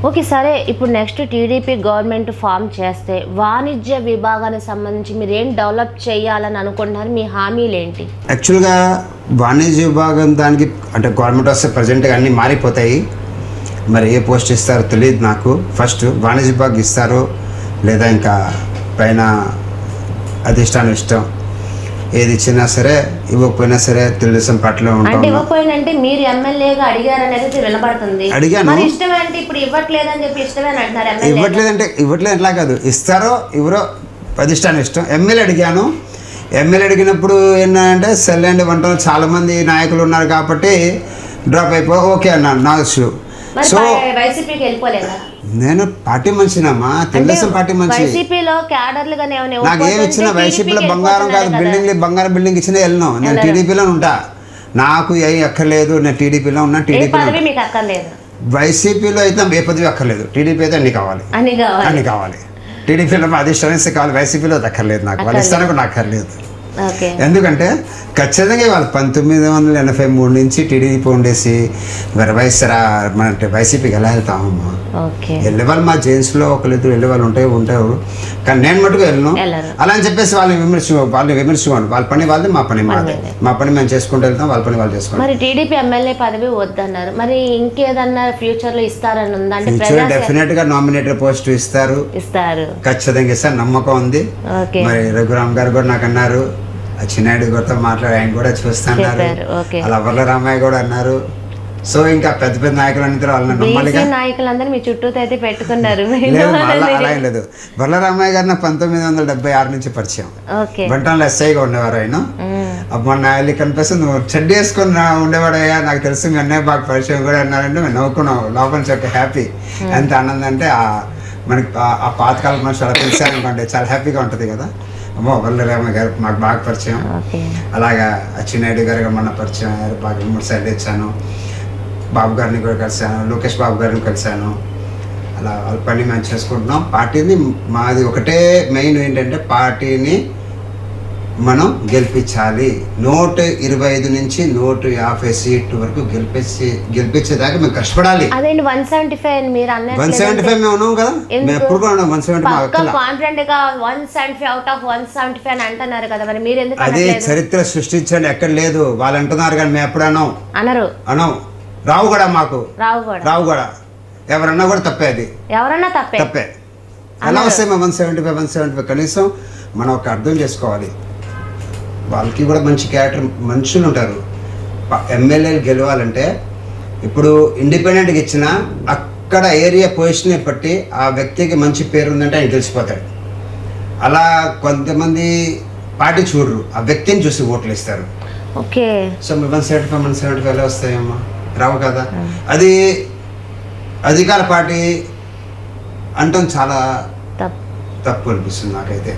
Okay, సరే. ఇప్పుడు next TDP government form చేస్తే వాణిజ్య విభాగానికి సంబంధించి మీరు ఏం డెవలప్ చేయాలని అనుకుంటున్నారు? మీ హామీలు ఏంటి? యాక్చువల్గా వాణిజ్య విభాగం దానికి అంటే గవర్నమెంట్ వస్తే ప్రజెంట్గా అన్నీ మారిపోతాయి. మరి ఏ పోస్ట్ ఇస్తారో తెలియదు నాకు. ఫస్ట్ వాణిజ్య విభాగం ఇస్తారో లేదా ఇంకా పైన అధిష్టానం ఇష్టం, ఏది ఇచ్చినా సరే ఇవ్వకపోయినా సరే తెలుగుదేశం పార్టీలో ఉంటాం. అంటే ఇవ్వకపోయినంటే మీరు ఎమ్మెల్యేగా అడిగారనేది వినబడుతుంది. అడిగాను. మరి ఇష్టమేంటి ఇప్పుడు ఇవ్వట్లేదని చెప్పి ఇష్టమేని అంటున్నారు ఎమ్మెల్యే? ఇవ్వట్లేదంటే ఇవ్వట్లేదు ఎట్లా కాదు, ఇస్తారో ఎవరో అధిష్టానం ఇష్టం. ఎమ్మెల్యే అడిగాను. ఎమ్మెల్యే అడిగినప్పుడు ఏంటంటే సెల్ అండ్ వంటలు చాలామంది నాయకులు ఉన్నారు కాబట్టి డ్రాప్ అయిపో ఓకే అన్నాను, నా ఇష్యూ. సో వైసీపీకి వెళ్ళిపోలేదా? నేను పార్టీ మనిషినమ్మా, తెలుగుదేశం పార్టీ మనిషి. వైసీపీలో క్యాడర్లుగానే నాకు ఏమి ఇచ్చినా వైసీపీలో బంగారం కాదు, బంగారం బిల్డింగ్ ఇచ్చినా వెళ్ళను. నేను టీడీపీలో ఉంటా, నాకు ఏ అక్కర్లేదు. నేను టీడీపీలో ఉన్నా, టీడీపీలో. వైసీపీలో అయితే ఏ పదవి అక్కర్లేదు, టీడీపీ అయితే అన్ని కావాలి. టీడీపీలో మా అధిష్టానం కావాలి, వైసీపీలో అక్కర్లేదు. నాకు వాళ్ళ ఇస్తాను కూడా నాకు అక్కర్లేదు. ఎందుకంటే ఖచ్చితంగా వాళ్ళు 1983 నుంచి టీడీపీ ఉండేసి మరి మన వైసీపీకి ఎలా వెళ్తామమ్మా? వెళ్ళే వాళ్ళు మా జెంట్స్లో ఒకరిద్దరు వెళ్ళే వాళ్ళు ఉంటారు, కానీ నేను మటుకు వెళ్ళను. అలా అని చెప్పేసి వాళ్ళని విమర్శించుకోండి. వాళ్ళ పని వాళ్ళది, మా పని మాది. మా పని మేము చేసుకుంటూ వెళ్తాం, వాళ్ళ పని వాళ్ళు చేసుకోండి. మరి టీడీపీ ఎమ్మెల్యే పదవి వద్దన్నారు, మరి ఇంకేదన్నా ఫ్యూచర్ లో ఇస్తారని ఉందా? డెఫినెట్ గా నామినేటెడ్ పోస్ట్ ఇస్తారు, ఖచ్చితంగా ఇస్తారు, నమ్మకం ఉంది. మరి రఘురామ్ గారు కూడా నాకు అన్నారు, చిన్నాయుడు గారితో మాట్లాడి ఆయన కూడా చూస్తున్నారు, అలా వరలరామయ్య కూడా అన్నారు. సో ఇంకా పెద్ద పెద్ద నాయకులు అందరూ వాళ్ళని నమ్మాలిగా. నాయకులందరూ మీ చుట్టూ అయితే పెట్టుకున్నారు. అలా ఏం లేదు. వరలరామయ్య గారు నాకు 1976 నుంచి పరిచయం. బంటంలో ఎస్ఐగా ఉండేవారు ఆయన. మొన్న వెళ్ళి కనిపిస్తే నువ్వు చెడ్డి వేసుకొని ఉండేవాడయ్యా, నాకు తెలుసు మీ అన్నయ్య బాగా పరిచయం కూడా అన్నారంటే మేము నవ్వుకున్నాం లోపల నుంచి. ఒక హ్యాపీ, ఎంత ఆనందం అంటే మనకి ఆ పాతకాలం మనుషులు అలా తెలిసారనుకోండి చాలా హ్యాపీగా ఉంటుంది కదా. అమ్మో వరలరామయ్య గారు మాకు బాగా పరిచయం. అలాగా చిన్నాయుడు గారు మొన్న పరిచయం అయ్యారు, బాగా 3 సార్లు ఇచ్చాను. బాబు గారిని కూడా కలిశాను, లోకేష్ బాబు గారిని కలిశాను. అలా వాళ్ళ పని మేము చేసుకుంటున్నాం. పార్టీని మాది ఒకటే మెయిన్ ఏంటంటే పార్టీని మనం గెలిపించాలి. 125 నుంచి 150 సీట్లు వరకు గెలిపించేదాకా మేము కష్టపడాలి. 175 మేము ఉన్నాం కదా, మేము ఎప్పుడు కూడా 175 అదే చరిత్ర సృష్టించండి, ఎక్కడ లేదు. వాళ్ళు అంటున్నారు కానీ మేము ఎప్పుడు అనం రావు కూడా మాకు రావు కూడా ఎవరన్నా కూడా తప్పే, అది తప్పే. ఎలా వస్తాయి మేము 175 కనీసం మనం ఒక అర్థం చేసుకోవాలి. వాళ్ళకి కూడా మంచి క్యారెక్టర్ మనుషులు ఉంటారు. ఎమ్మెల్యేలు గెలవాలంటే ఇప్పుడు ఇండిపెండెంట్గా ఇచ్చిన అక్కడ ఏరియా పొజిషన్ బట్టి ఆ వ్యక్తికి మంచి పేరు ఉందంటే ఆయన తెలిసిపోతాడు. అలా కొంతమంది పార్టీ చూడరు, ఆ వ్యక్తిని చూసి ఓట్లు ఇస్తారు. సో 175 ఎలా వస్తాయమ్మా? రావు కదా. అది అధికార పార్టీ అంటాం చాలా తప్పు అనిపిస్తుంది నాకైతే.